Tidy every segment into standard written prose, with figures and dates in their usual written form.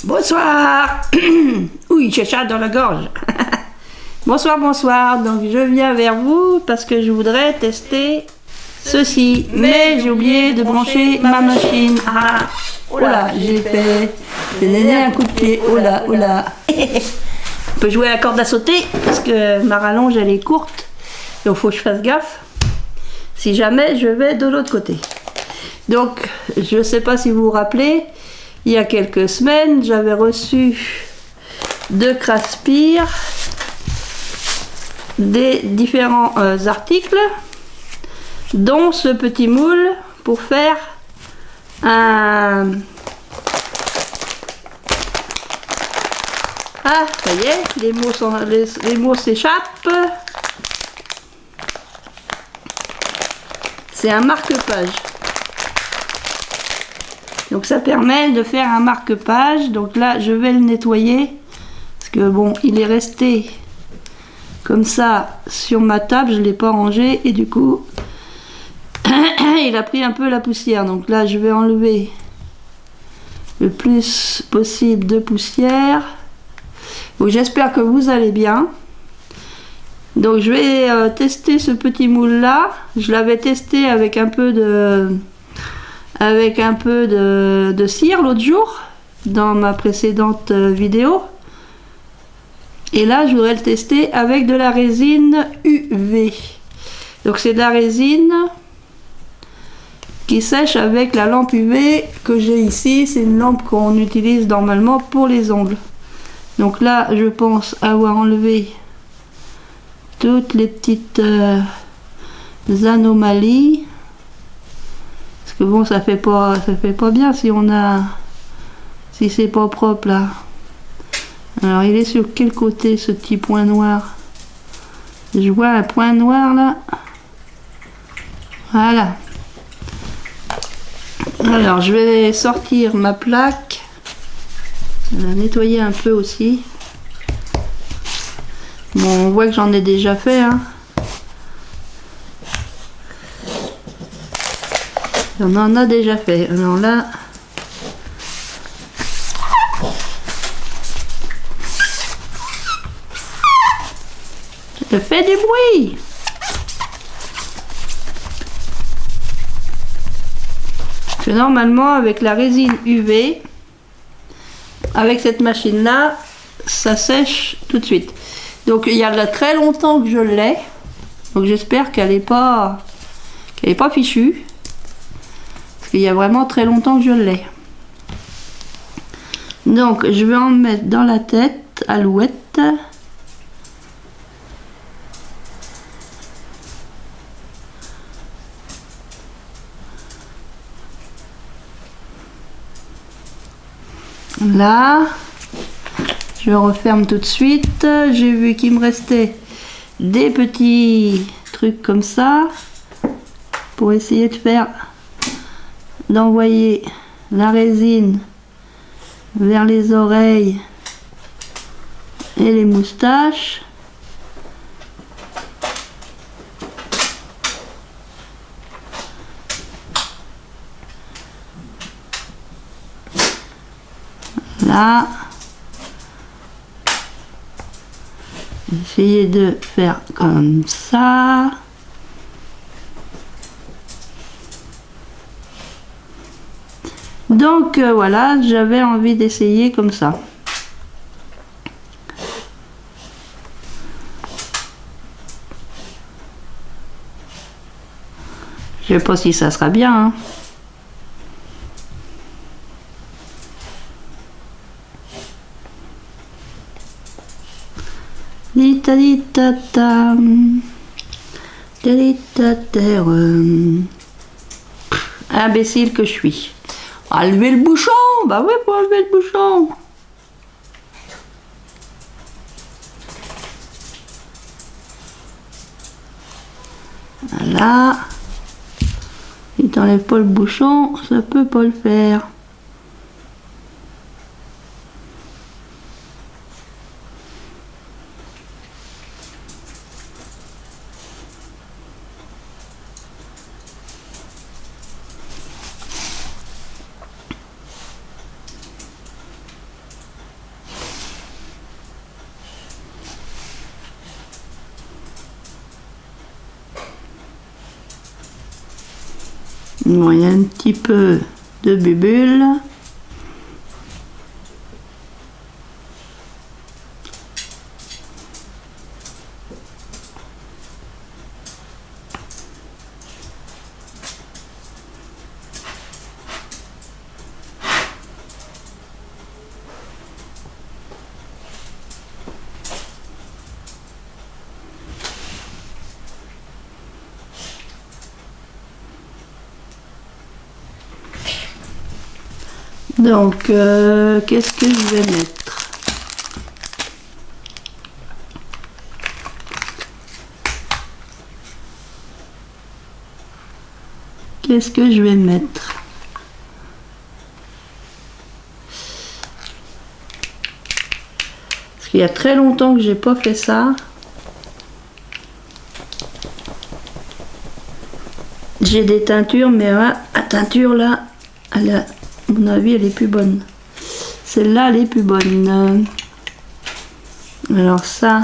Bonsoir. Oui, j'ai chat dans la gorge. Bonsoir, bonsoir. Donc je viens vers vous parce que je voudrais tester ceci. Mais j'ai oublié de brancher ma machine. Ah, oh là, j'ai donné un coup de pied. Oh là, oh là. On peut jouer à la corde à sauter parce que ma rallonge elle est courte. Donc il faut que je fasse gaffe. Si jamais je vais de l'autre côté. Donc je ne sais pas si vous vous rappelez. Il y a quelques semaines, j'avais reçu de Craspir des différents articles, dont ce petit moule pour faire un... Ah, ça y est, les mots s'échappent. C'est un marque-page. Donc ça permet de faire un marque-page. Donc là, je vais le nettoyer. Parce que bon, il est resté comme ça sur ma table. Je ne l'ai pas rangé. Et du coup, il a pris un peu la poussière. Donc là, je vais enlever le plus possible de poussière. Donc j'espère que vous allez bien. Donc je vais tester ce petit moule là. Je l'avais testé avec un peu de cire l'autre jour dans ma précédente vidéo, et là je voudrais le tester avec de la résine UV. Donc c'est de la résine qui sèche avec la lampe UV que j'ai ici. C'est une lampe qu'on utilise normalement pour les ongles. Donc là je pense avoir enlevé toutes les petites anomalies. Que bon, ça fait pas bien si c'est pas propre là. Alors il est sur quel côté ce petit point noir? Je vois un point noir là. Voilà. Alors je vais sortir ma plaque. Je vais la nettoyer un peu aussi. Bon, on voit que j'en ai déjà fait, hein. On en a déjà fait. Alors là, je fais du bruit. Parce que normalement, avec la résine UV, avec cette machine-là, ça sèche tout de suite. Donc il y a là très longtemps que je l'ai. Donc j'espère qu'elle n'est pas fichue. Il y a vraiment très longtemps que je l'ai. Donc je vais en mettre dans la tête, alouette. Là, je referme tout de suite. J'ai vu qu'il me restait des petits trucs comme ça pour essayer de faire d'envoyer la résine vers les oreilles et les moustaches. Là, essayez de faire comme ça. Donc voilà, j'avais envie d'essayer comme ça. Je sais pas si ça sera bien, hein. Imbécile que je suis. Enlever le bouchon. Bah ouais, faut enlever le bouchon. Voilà. Si t'enlèves pas le bouchon, ça peut pas le faire. Bon, il y a un petit peu de bubule. Donc, qu'est-ce que je vais mettre? Qu'est-ce que je vais mettre? Parce qu'il y a très longtemps que j'ai pas fait ça. J'ai des teintures, mais la teinture là, elle a, à mon avis, elle est plus bonne. Celle-là, elle est plus bonne. Alors ça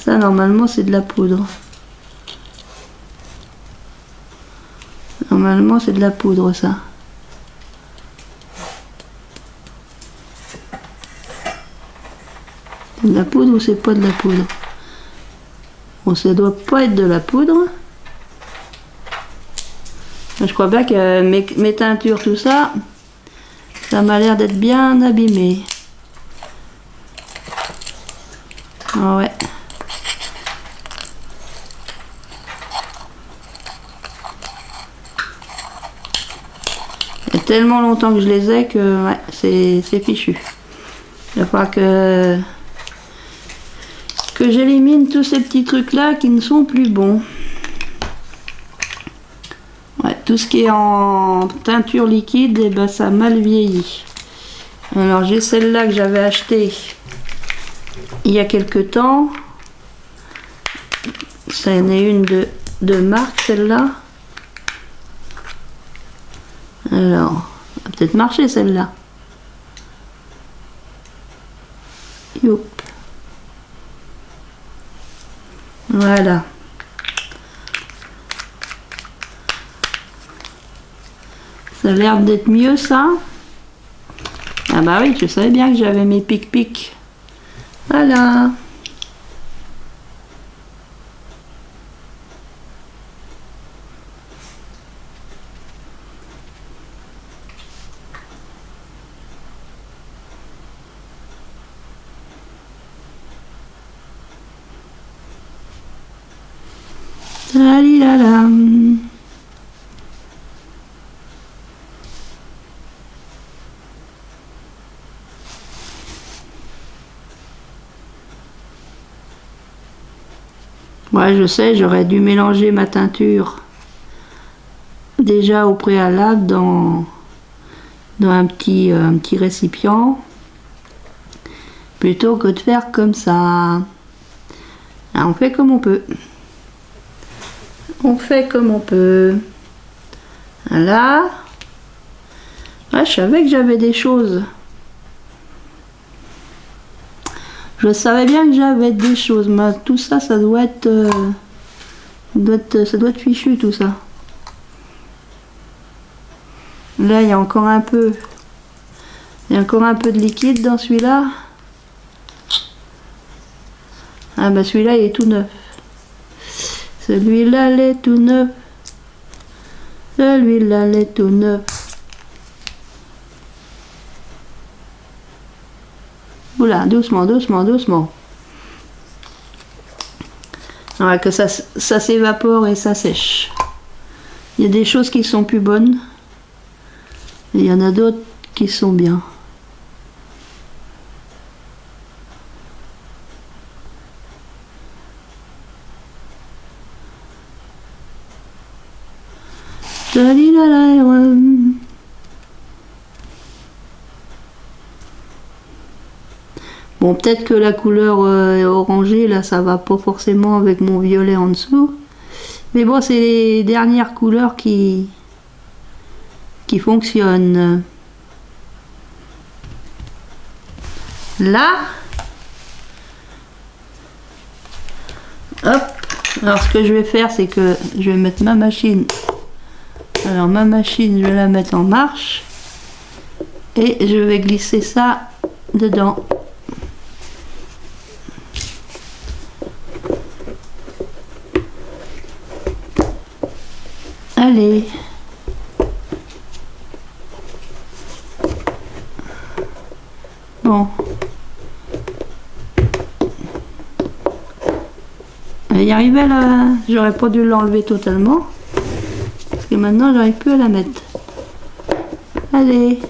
normalement, c'est de la poudre. Normalement, c'est de la poudre, ça. C'est de la poudre ou c'est pas de la poudre? Bon, ça doit pas être de la poudre. Je crois bien que mes teintures, tout ça, ça m'a l'air d'être bien abîmé. Ah ouais. Il y a tellement longtemps que je les ai que ouais, c'est fichu. Il va falloir que j'élimine tous ces petits trucs là qui ne sont plus bons. Ouais, tout ce qui est en teinture liquide, et ben ça a mal vieilli. Alors j'ai celle-là que j'avais achetée il y a quelque temps. Ça en est une de marque, celle-là. Alors, ça va peut-être marcher celle-là. Youp. Voilà. Ça a l'air d'être mieux, ça. Ah bah oui, je savais bien que j'avais mes pic-pic. Voilà. Talilalam. Ouais, je sais, j'aurais dû mélanger ma teinture déjà au préalable dans un petit récipient plutôt que de faire comme ça. Alors, on fait comme on peut. On fait comme on peut. Voilà. Ouais, je savais que j'avais des choses. Je savais bien que j'avais des choses, mais tout ça, ça doit être fichu, tout ça. Là, il y a encore un peu. Il y a encore un peu de liquide dans celui-là. Ah bah celui-là, il est tout neuf. Celui-là, il est tout neuf. Celui-là, il est tout neuf. Oula, doucement, doucement, doucement. Alors que ça s'évapore et ça sèche. Il y a des choses qui sont plus bonnes. Et il y en a d'autres qui sont bien. Bon, peut-être que la couleur orangée, là, ça va pas forcément avec mon violet en dessous. Mais bon, c'est les dernières couleurs qui fonctionnent. Là. Hop. Alors, ce que je vais faire, c'est que je vais mettre ma machine Alors ma machine, je vais la mettre en marche et je vais glisser ça dedans. Allez. Bon. Elle va y arriver là. J'aurais pas dû l'enlever totalement. Parce que maintenant j'arrive plus à la mettre. Allez.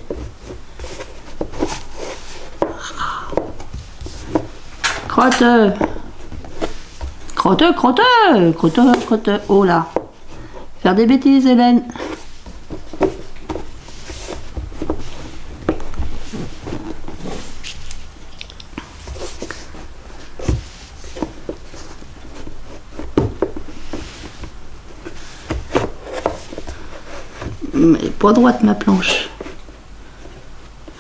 Crotte. Crotte, crotte, crotte, crotte. Oh là. Faire des bêtises, Hélène. Elle est pas droite ma planche.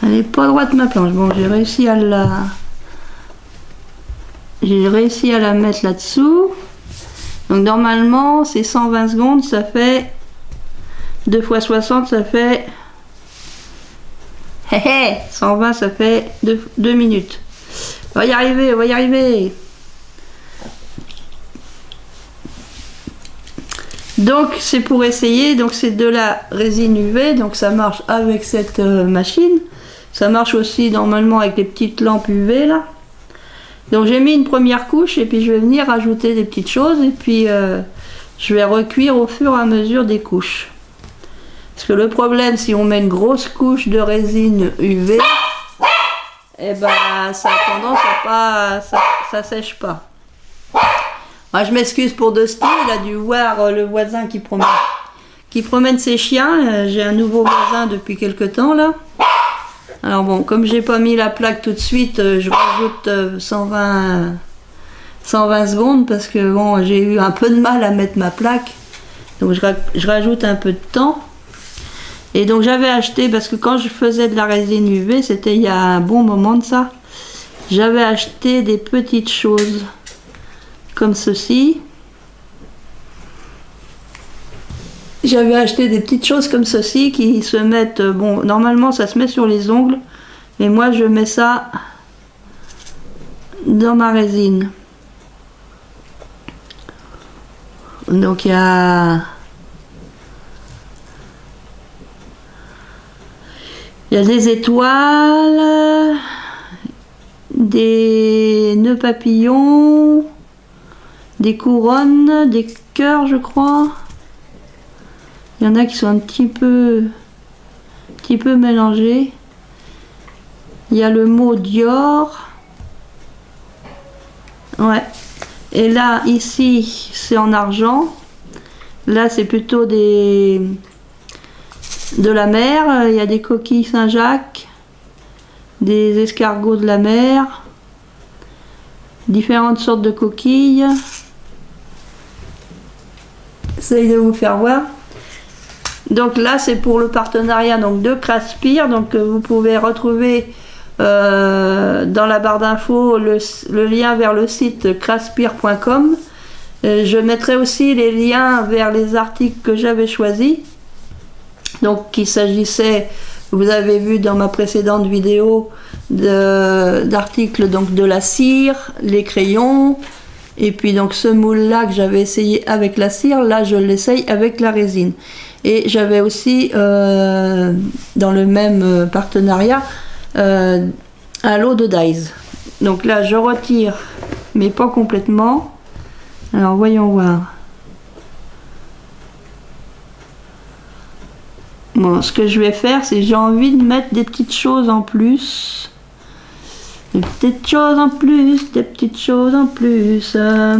Elle est pas droite ma planche. Bon, j'ai réussi à la... J'ai réussi à la mettre là-dessous. Donc normalement, c'est 120 secondes, ça fait 2 fois 60, ça fait... 120, ça fait 2 minutes. On va y arriver, on va y arriver. Donc c'est pour essayer, donc c'est de la résine UV, donc ça marche avec cette machine. Ça marche aussi normalement avec les petites lampes UV là. Donc j'ai mis une première couche et puis je vais venir rajouter des petites choses et puis je vais recuire au fur et à mesure des couches. Parce que le problème, si on met une grosse couche de résine UV, eh ben ça a tendance à pas, ça sèche pas. Moi, je m'excuse pour Dusty, il a dû voir le voisin qui promène ses chiens. J'ai un nouveau voisin depuis quelque temps là. Alors bon, comme j'ai pas mis la plaque tout de suite, je rajoute 120 secondes parce que bon, j'ai eu un peu de mal à mettre ma plaque. Donc je rajoute un peu de temps. Et donc j'avais acheté, parce que quand je faisais de la résine UV, c'était il y a un bon moment de ça, j'avais acheté des petites choses comme ceci. J'avais acheté des petites choses comme ceci qui se mettent, bon, normalement ça se met sur les ongles, mais moi je mets ça dans ma résine. Donc il y a des étoiles, des nœuds papillons, des couronnes, des cœurs je crois. Il y en a qui sont un petit peu mélangés. Il y a le mot Dior. Ouais. Et là, ici, c'est en argent. Là, c'est plutôt de la mer. Il y a des coquilles Saint-Jacques, des escargots de la mer, différentes sortes de coquilles. J'essaie de vous faire voir. Donc là, c'est pour le partenariat donc, de Craspir. Donc vous pouvez retrouver dans la barre d'infos le lien vers le site craspir.com. Je mettrai aussi les liens vers les articles que j'avais choisis. Donc il s'agissait, vous avez vu dans ma précédente vidéo, d'articles donc de la cire, les crayons, et puis donc ce moule là que j'avais essayé avec la cire, là je l'essaye avec la résine. Et j'avais aussi dans le même partenariat un lot de dies. Donc là je retire, mais pas complètement. Alors voyons voir. Bon, ce que je vais faire, c'est j'ai envie de mettre des petites choses en plus. Des petites choses en plus, des petites choses en plus. Alors,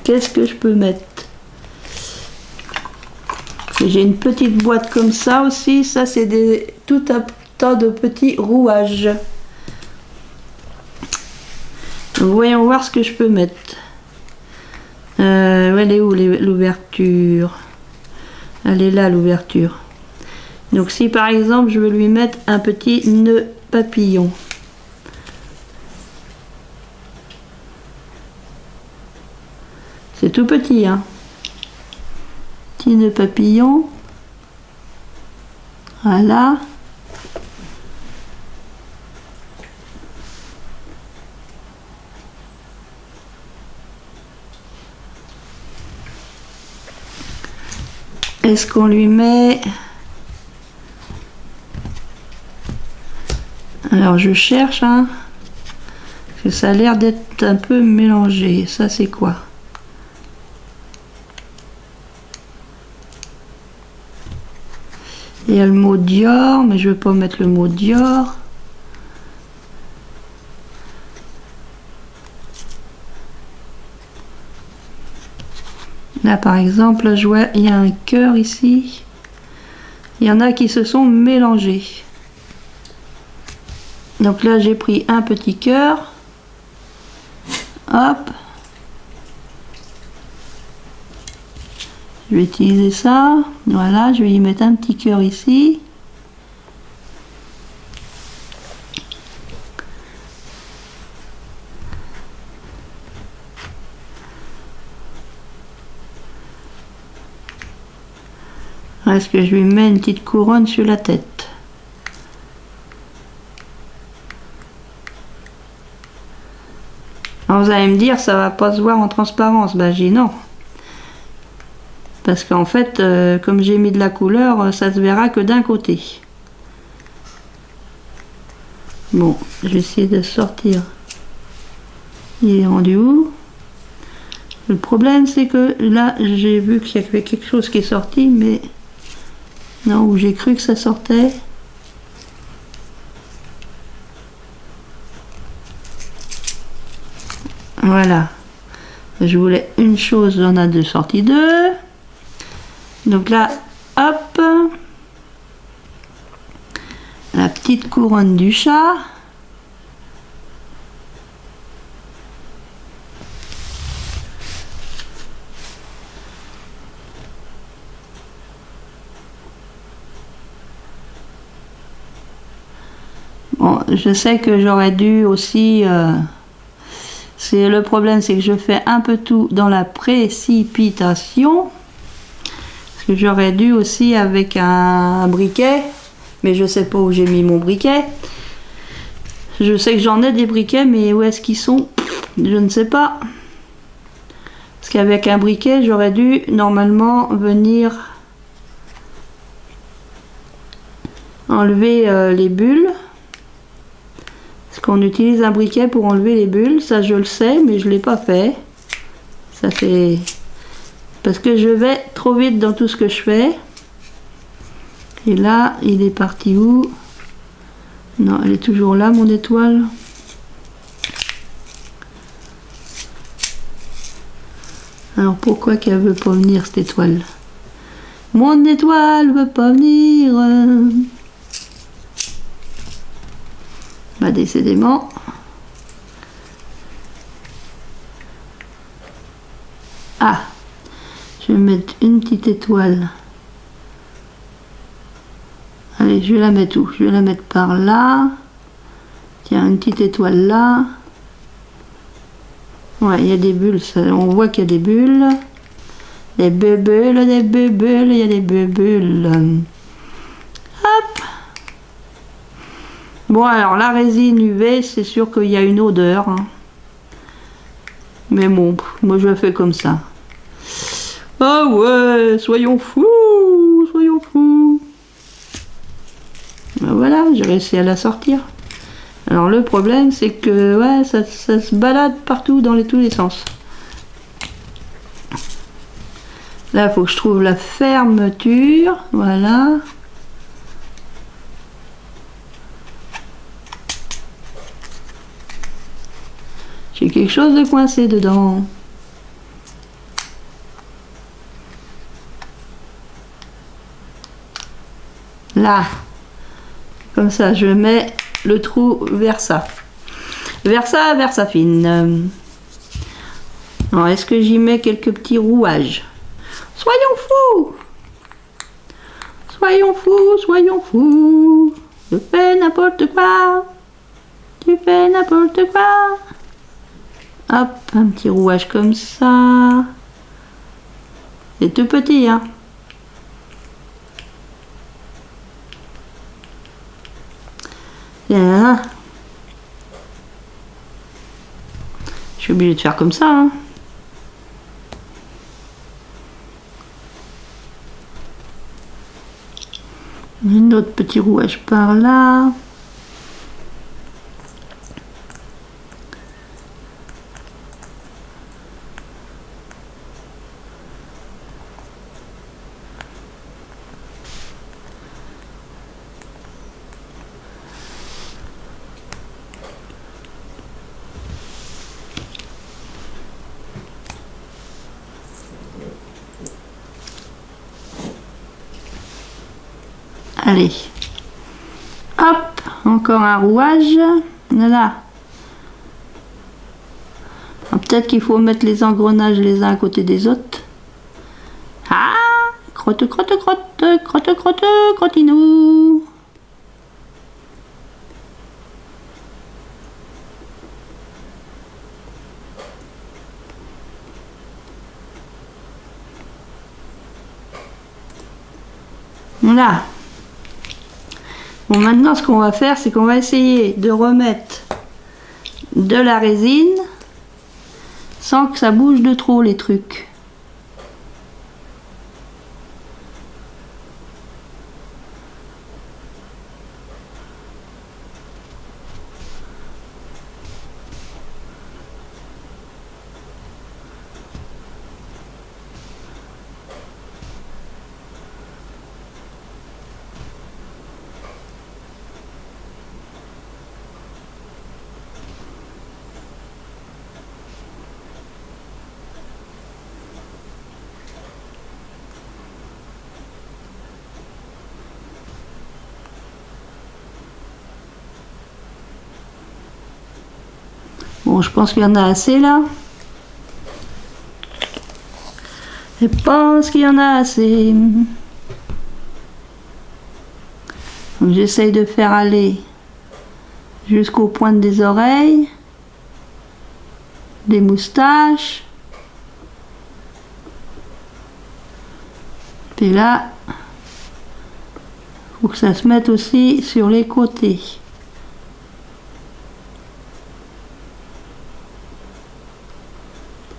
qu'est-ce que je peux mettre? J'ai une petite boîte comme ça aussi. Ça, c'est tout un tas de petits rouages. Donc, voyons voir ce que je peux mettre. Elle est où l'ouverture? Elle est là l'ouverture. Donc si par exemple je veux lui mettre un petit nœud papillon. C'est tout petit hein. Petit nœud papillon. Voilà. Est-ce qu'on lui met... Alors je cherche, hein, parce que ça a l'air d'être un peu mélangé. Ça c'est quoi? Il y a le mot Dior, mais je ne veux pas mettre le mot Dior. Là par exemple, je vois, il y a un cœur ici. Il y en a qui se sont mélangés. Donc là j'ai pris un petit cœur. Hop. Je vais utiliser ça. Voilà, je vais y mettre un petit cœur ici. Est-ce que je lui mets une petite couronne sur la tête? Alors vous allez me dire, ça va pas se voir en transparence. Ben j'ai non. Parce qu'en fait, comme j'ai mis de la couleur, ça se verra que d'un côté. Bon, je vais essayer de sortir. Il est rendu où? Le problème, c'est que là, j'ai vu qu'il y avait quelque chose qui est sorti, mais... Non, où j'ai cru que ça sortait. Voilà. Je voulais une chose, on a deux sorties deux. Donc là, hop. La petite couronne du chat. Bon, je sais que j'aurais dû aussi... c'est le problème, c'est que je fais un peu tout dans la précipitation. Parce que j'aurais dû aussi avec un briquet. Mais je sais pas où j'ai mis mon briquet. Je sais que j'en ai des briquets, mais où est-ce qu'ils sont? Je ne sais pas. Parce qu'avec un briquet, j'aurais dû normalement venir enlever les bulles. Parce qu'on utilise un briquet pour enlever les bulles. Ça, je le sais, mais je ne l'ai pas fait. Ça fait... Parce que je vais trop vite dans tout ce que je fais. Et là, il est parti où? Non, elle est toujours là, mon étoile. Alors, pourquoi qu'elle veut pas venir, cette étoile? Mon étoile veut pas venir. Bah, décidément. Ah, je vais mettre une petite étoile. Allez, je vais la mettre où? Je vais la mettre par là. Tiens, une petite étoile là. Ouais, il y a des bulles. Ça, on voit qu'il y a des bulles. Des bulles, il y a des bulles. Hop. Bon, alors la résine UV, c'est sûr qu'il y a une odeur. Hein. Mais bon, moi je le fais comme ça. Ah ouais, soyons fous, soyons fous. Ben voilà, j'ai réussi à la sortir. Alors le problème, c'est que ouais, ça se balade partout dans tous les sens. Là, il faut que je trouve la fermeture. Voilà. J'ai quelque chose de coincé dedans. Là. Comme ça, je mets le trou vers ça. Vers sa fine. Alors, est-ce que j'y mets quelques petits rouages? Soyons fous! Soyons fous, soyons fous! Je fais n'importe quoi! Tu fais n'importe quoi! Hop, un petit rouage comme ça. C'est tout petit, hein? Bien. Je suis obligée de faire comme ça. Hein. Un autre petit rouage par là. Allez, hop, encore un rouage, voilà. Peut-être qu'il faut mettre les engrenages les uns à côté des autres. Ah, crotte, crotte, crotte, crotte, crotte, crottinou. Voilà. Bon, maintenant, ce qu'on va faire, c'est qu'on va essayer de remettre de la résine sans que ça bouge de trop, les trucs. Bon, je pense qu'il y en a assez là. Je pense qu'il y en a assez. Donc j'essaye de faire aller jusqu'aux pointes des oreilles, des moustaches. Puis là, il faut que ça se mette aussi sur les côtés.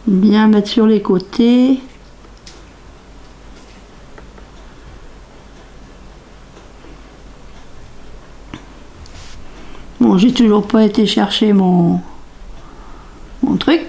Bien mettre sur les côtés. Bon, j'ai toujours pas été chercher mon truc.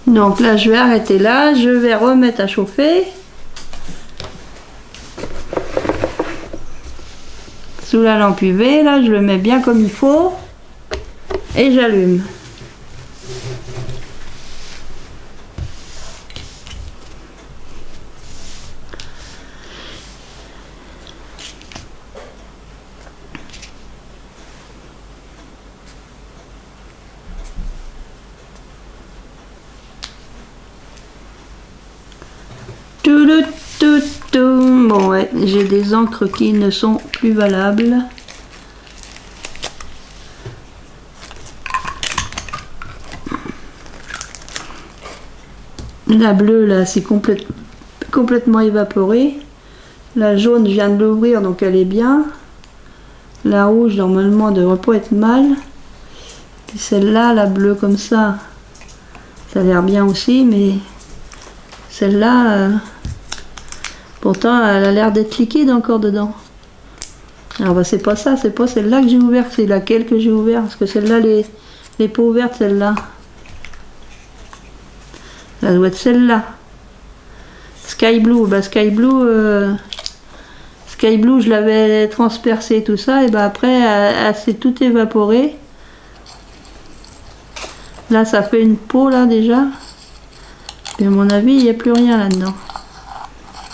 Donc là, je vais arrêter là, je vais remettre à chauffer. Sous la lampe UV, là, je le mets bien comme il faut. Et j'allume. Bon ouais, j'ai des encres qui ne sont plus valables. La bleue là, c'est complètement évaporée. La jaune, je viens de l'ouvrir, donc elle est bien. La rouge, normalement, devrait pas être mal. Puis celle-là, la bleue comme ça a l'air bien aussi, mais celle-là, pourtant, elle a l'air d'être liquide encore dedans. Alors, bah, c'est pas ça, c'est pas celle-là que j'ai ouverte, c'est laquelle que j'ai ouverte, parce que celle-là, les pas ouvertes, celle-là. Ça doit être celle-là. Sky Blue, bah Sky Blue, je l'avais transpercé tout ça, et bah après, elle s'est tout évaporée. Là, ça fait une peau, là, déjà. Et à mon avis, il n'y a plus rien là-dedans.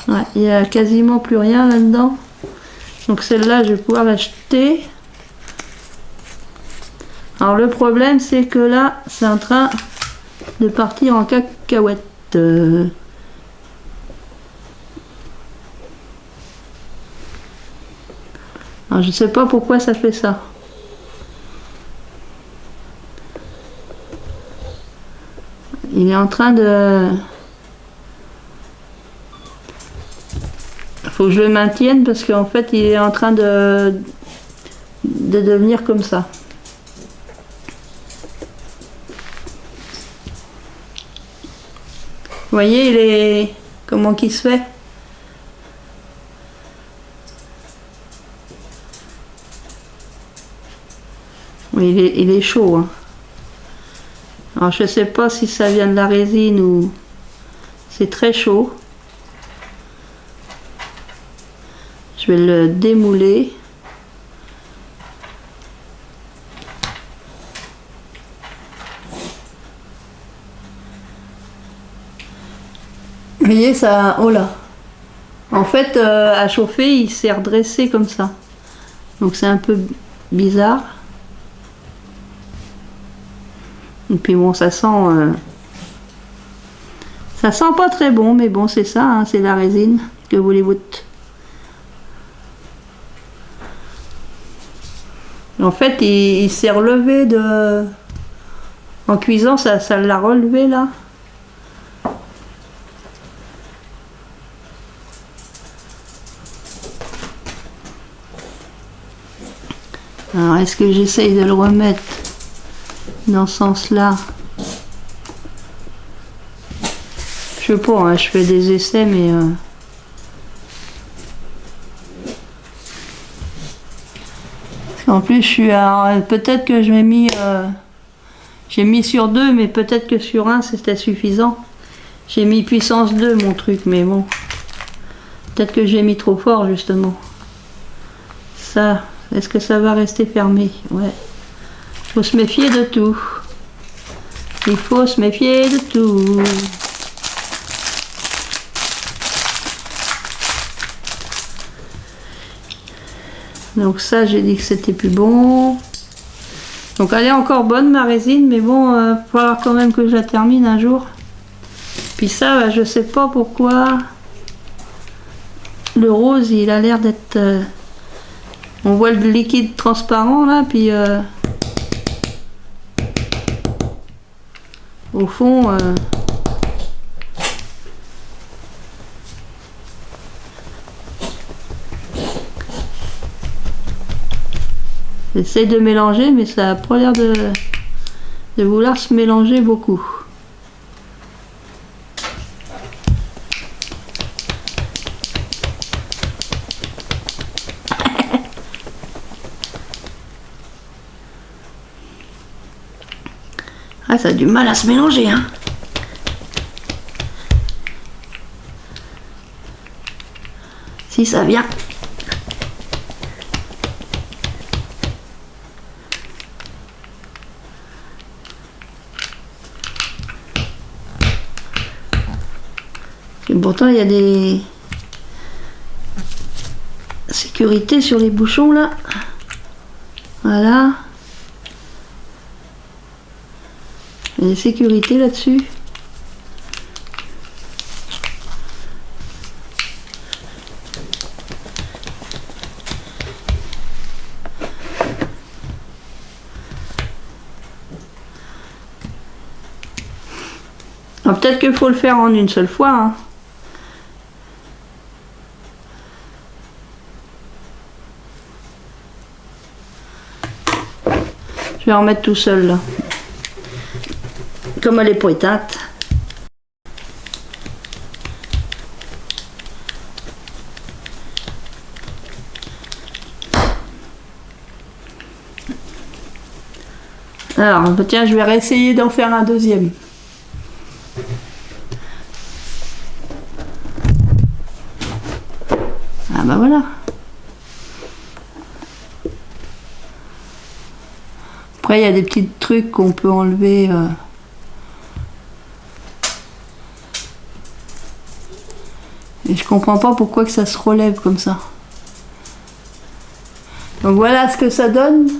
Ouais, il n'y a quasiment plus rien là-dedans. Donc celle-là, je vais pouvoir l'acheter. Alors le problème, c'est que là, c'est en train de partir en cacahuète. Alors je sais pas pourquoi ça fait ça. Il est en train de... Faut que je le maintienne parce qu'en fait il est en train de devenir comme ça. Vous voyez, il est... comment qu'il se fait? Oui, il est chaud. Hein. Alors je sais pas si ça vient de la résine ou... C'est très chaud. Je vais le démouler. Vous voyez ça, oh là. En fait, à chauffer, il s'est redressé comme ça. Donc c'est un peu bizarre. Et puis bon, ça sent pas très bon, mais bon, c'est ça, hein, c'est la résine. Que voulez-vous? En fait, il s'est relevé de... En cuisant, ça l'a relevé là. Alors, est-ce que j'essaye de le remettre dans ce sens-là? Je sais pas, hein, je fais des essais, mais... En plus, je suis à... Peut-être que je m'ai mis... J'ai mis sur 2, mais peut-être que sur 1, c'était suffisant. J'ai mis puissance 2, mon truc, mais bon. Peut-être que j'ai mis trop fort, justement. Ça, est-ce que ça va rester fermé? Ouais. Faut se méfier de tout. Il faut se méfier de tout. Donc ça, j'ai dit que c'était plus bon. Donc elle est encore bonne, ma résine, mais bon, il va falloir quand même que je la termine un jour. Puis ça, bah, je sais pas pourquoi. Le rose, il a l'air d'être... on voit le liquide transparent là, puis... au fond... j'essaie de mélanger, mais ça n'a pas l'air de vouloir se mélanger beaucoup. Ah, ça a du mal à se mélanger, hein. Si ça vient. Et pourtant, il y a des sécurités sur les bouchons là. Voilà. Il y a des sécurités là-dessus. Peut-être qu'il faut le faire en une seule fois. Hein. Je vais en mettre tout seul là. Comme elle est pas éteinte. Alors, tiens, je vais réessayer d'en faire un deuxième. Ah bah voilà. Après, il y a des petits trucs qu'on peut enlever. comprends pas pourquoi que ça se relève comme ça. Donc voilà ce que ça donne.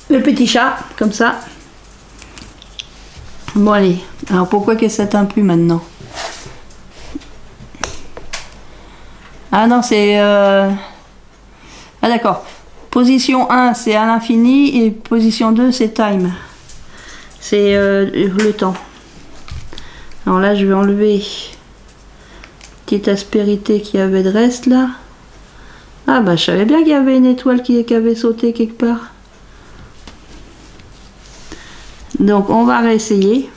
Le petit chat, comme ça. Bon allez, alors pourquoi qu'elle s'atteint plus maintenant? Ah non, c'est... Ah d'accord. Position 1, c'est à l'infini, et position 2, c'est time. C'est le temps. Alors là, je vais enlever petite aspérité qu'il y avait de reste là. Ah bah je savais bien qu'il y avait une étoile qui avait sauté quelque part. Donc on va réessayer.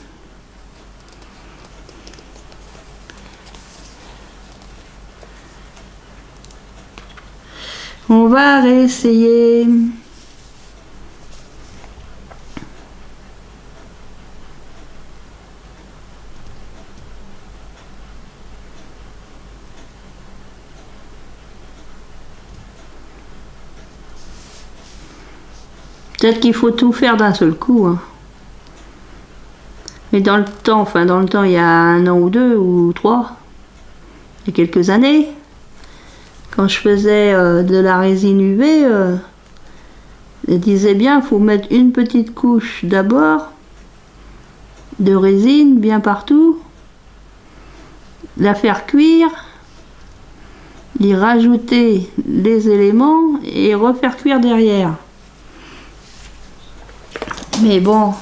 On va réessayer. Peut-être qu'il faut tout faire d'un seul coup. Hein. Mais dans le temps, il y a 1 an ou 2 ou 3, il y a quelques années, quand je faisais de la résine UV, elle disait bien, il faut mettre une petite couche d'abord de résine bien partout, la faire cuire, y rajouter les éléments et refaire cuire derrière. Mais bon,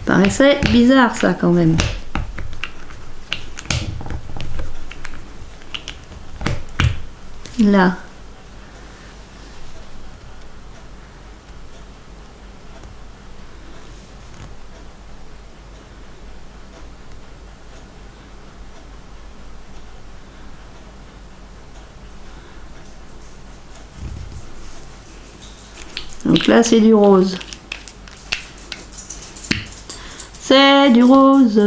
paraissait bizarre ça quand même. Là. Donc là, c'est du rose. C'est du rose.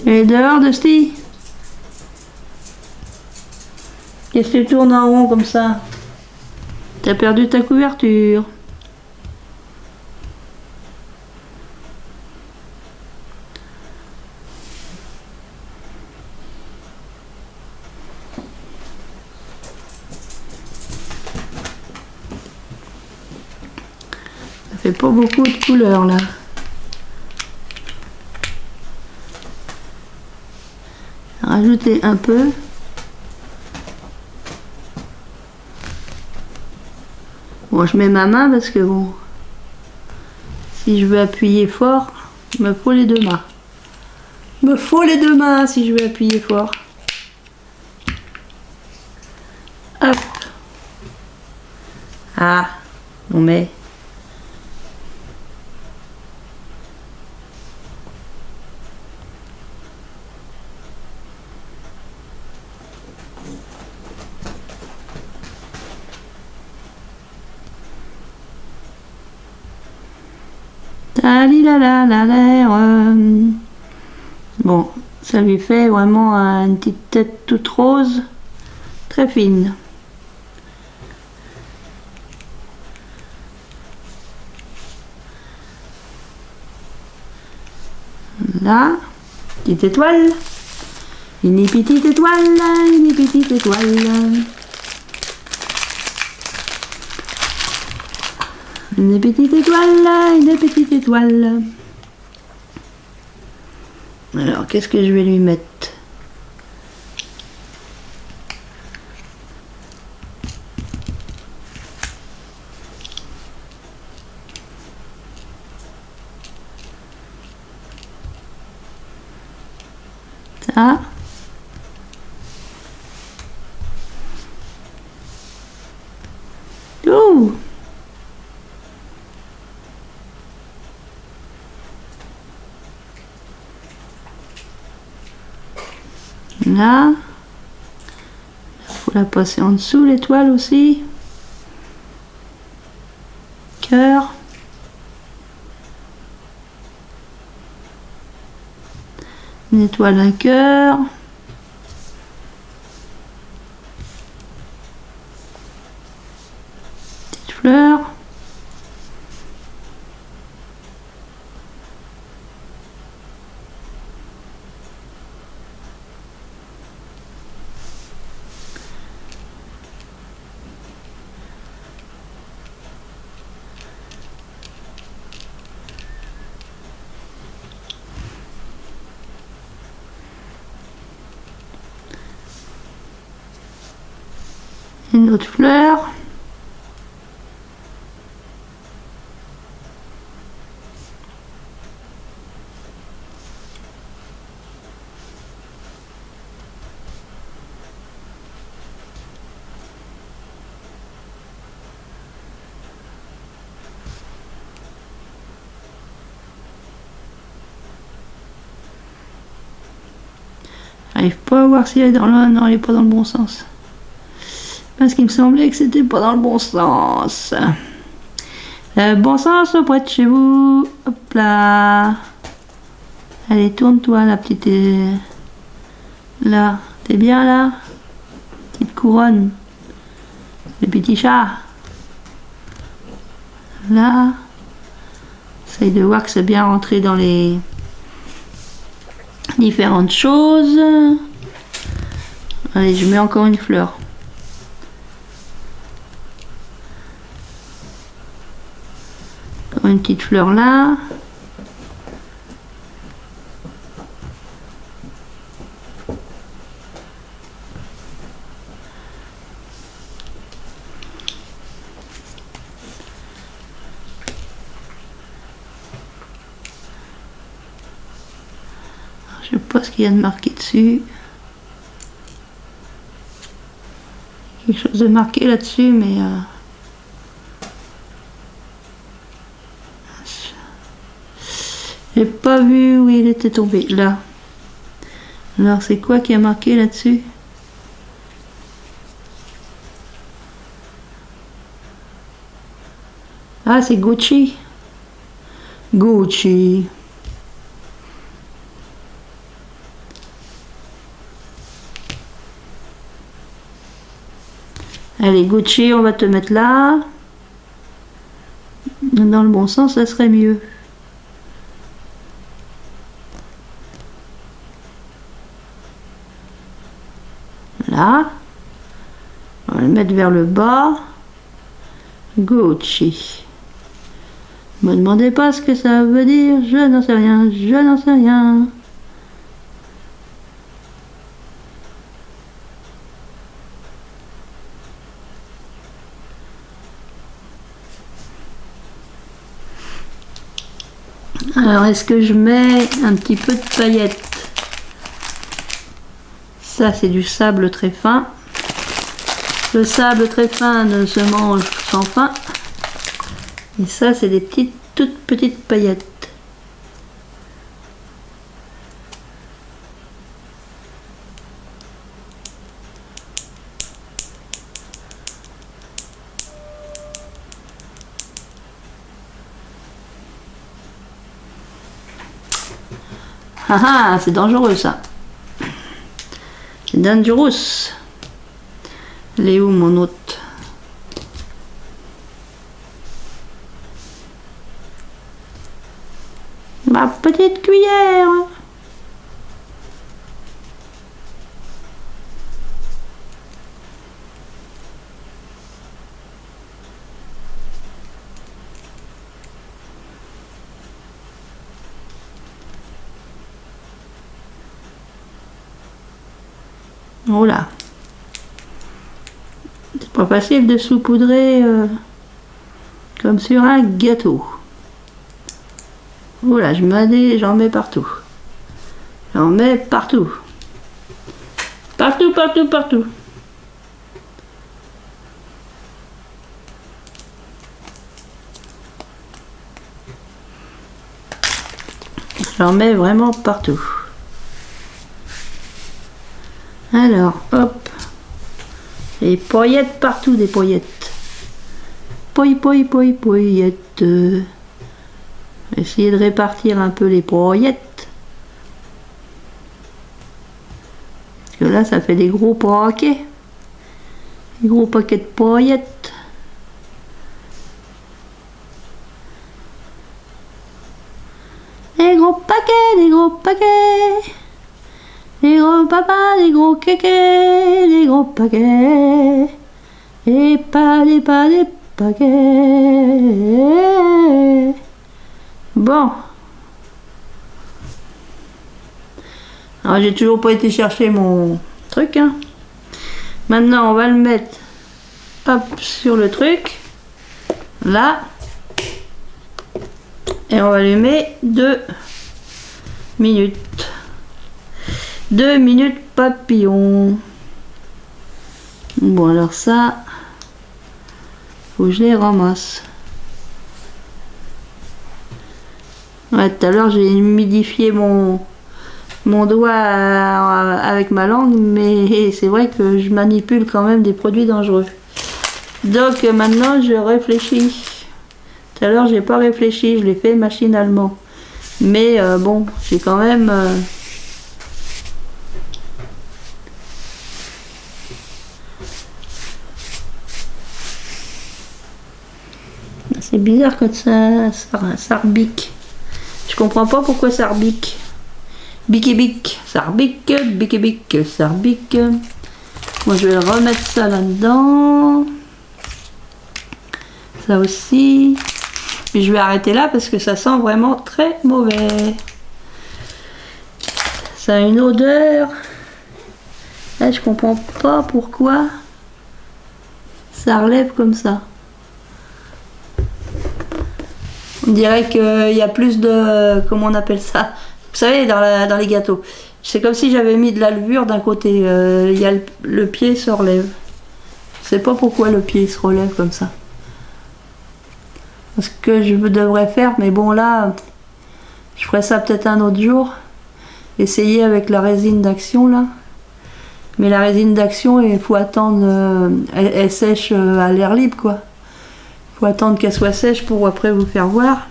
Et dehors de Sti. Qu'est-ce que tu tournes en rond comme ça? T'as perdu ta couverture. Ça fait pas beaucoup de couleurs là. Rajouter un peu. Bon, je mets ma main parce que bon, si je veux appuyer fort, il me faut les 2 mains. Il me faut les 2 mains si je veux appuyer fort. Hop. Ah, on met. Bon, ça lui fait vraiment une petite tête toute rose, très fine. Là, petite étoile, une petite étoile, une petite étoile. Une petite étoile, une petite étoile. Alors, qu'est-ce que je vais lui mettre? Ça. Oh! Là, il faut la passer en dessous l'étoile aussi. Une étoile, un cœur. Petite fleur. Une autre fleur. J'arrive pas à voir si elle est dans le... Non, elle est pas dans le bon sens. Parce qu'il me semblait que c'était pas dans le bon sens. Le bon sens auprès de chez vous. Hop là. Allez, tourne-toi la petite... Là. T'es bien là? Petite couronne. Le petit chat. Là. Essaye de voir que c'est bien rentré dans les différentes choses. Allez, je mets encore une fleur. Encore une petite fleur là. Je sais pas ce qu'il y a de marqué dessus. Quelque chose de marqué là-dessus, mais j'ai pas vu où il était tombé. Là. Alors c'est quoi qui a marqué là-dessus? Ah, c'est Gucci. Gucci. Allez, Gucci, on va te mettre là. Dans le bon sens, ça serait mieux. Là. On va le mettre vers le bas. Gucci. Ne me demandez pas ce que ça veut dire, je n'en sais rien, je n'en sais rien. Alors, est-ce que je mets un petit peu de paillettes? Ça, c'est du sable très fin. Le sable très fin ne se mange sans fin. Et ça, c'est des petites, toutes petites paillettes. Ah ah, c'est dangereux ça. C'est dangerous. Elle est où mon hôte? Ma petite cuillère. Voilà. C'est pas facile de saupoudrer comme sur un gâteau. Voilà, j'en mets partout. J'en mets partout. Partout, partout, partout. J'en mets vraiment partout. Alors, hop. Des paillettes partout, des paillettes. Paillettes. Essayer de répartir un peu les paillettes. que là, ça fait des gros paquets. Des gros paquets de paillettes. Des gros paquets, des gros paquets. Des gros papas, des gros kékés, des gros paquets. Et pas des paquets. Bon. Alors j'ai toujours pas été chercher mon truc. Hein. Maintenant on va le mettre hop sur le truc. Là. Et on va allumer 2 minutes. 2 minutes papillon. Bon alors ça, faut que je les ramasse. Ouais, tout à l'heure j'ai humidifié mon doigt avec ma langue, mais c'est vrai que je manipule quand même des produits dangereux. Donc maintenant je réfléchis. Tout à l'heure j'ai pas réfléchi, je l'ai fait machinalement. Mais bon, j'ai quand même... C'est bizarre quand ça rebique. Je comprends pas pourquoi ça rebique. Bic et bic, ça rebique, bic et bic, ça rebique. Moi je vais remettre ça là-dedans. Ça aussi. Puis je vais arrêter là parce que ça sent vraiment très mauvais. Ça a une odeur. Là je comprends pas pourquoi ça relève comme ça. On dirait qu'il y a plus de... Comment on appelle ça? Vous savez, dans les gâteaux. C'est comme si j'avais mis de la levure d'un côté. Y a le pied se relève. Je sais pas pourquoi le pied se relève comme ça. Ce que je devrais faire, mais bon là, je ferai ça peut-être un autre jour. Essayer avec la résine d'action là. Mais la résine d'action, il faut attendre... elle sèche à l'air libre quoi. Faut attendre qu'elle soit sèche pour après vous faire voir.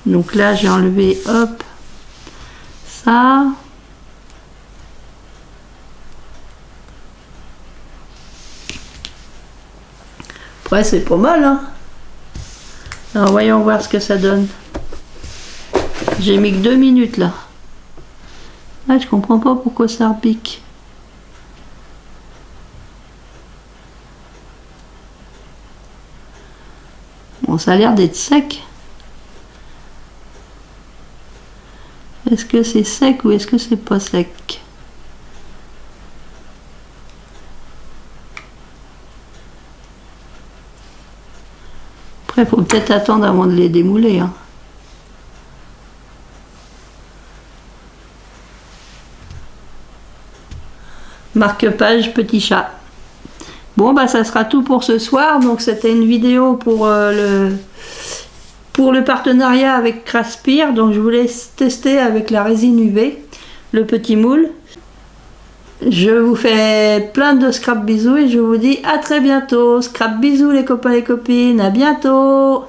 Donc là j'ai enlevé hop ça. Après c'est pas mal hein. Alors voyons voir ce que ça donne. J'ai mis que 2 minutes là. Ah, je comprends pas pourquoi ça repique. Bon, ça a l'air d'être sec. Est-ce que c'est sec ou est-ce que c'est pas sec? Après, il faut peut-être attendre avant de les démouler. Hein. Marque-page petit chat. Bon bah ça sera tout pour ce soir. Donc c'était une vidéo pour le partenariat avec Craspir. Donc je voulais tester avec la résine UV le petit moule. Je vous fais plein de scrap bisous et je vous dis à très bientôt. Scrap bisous les copains et les copines, à bientôt.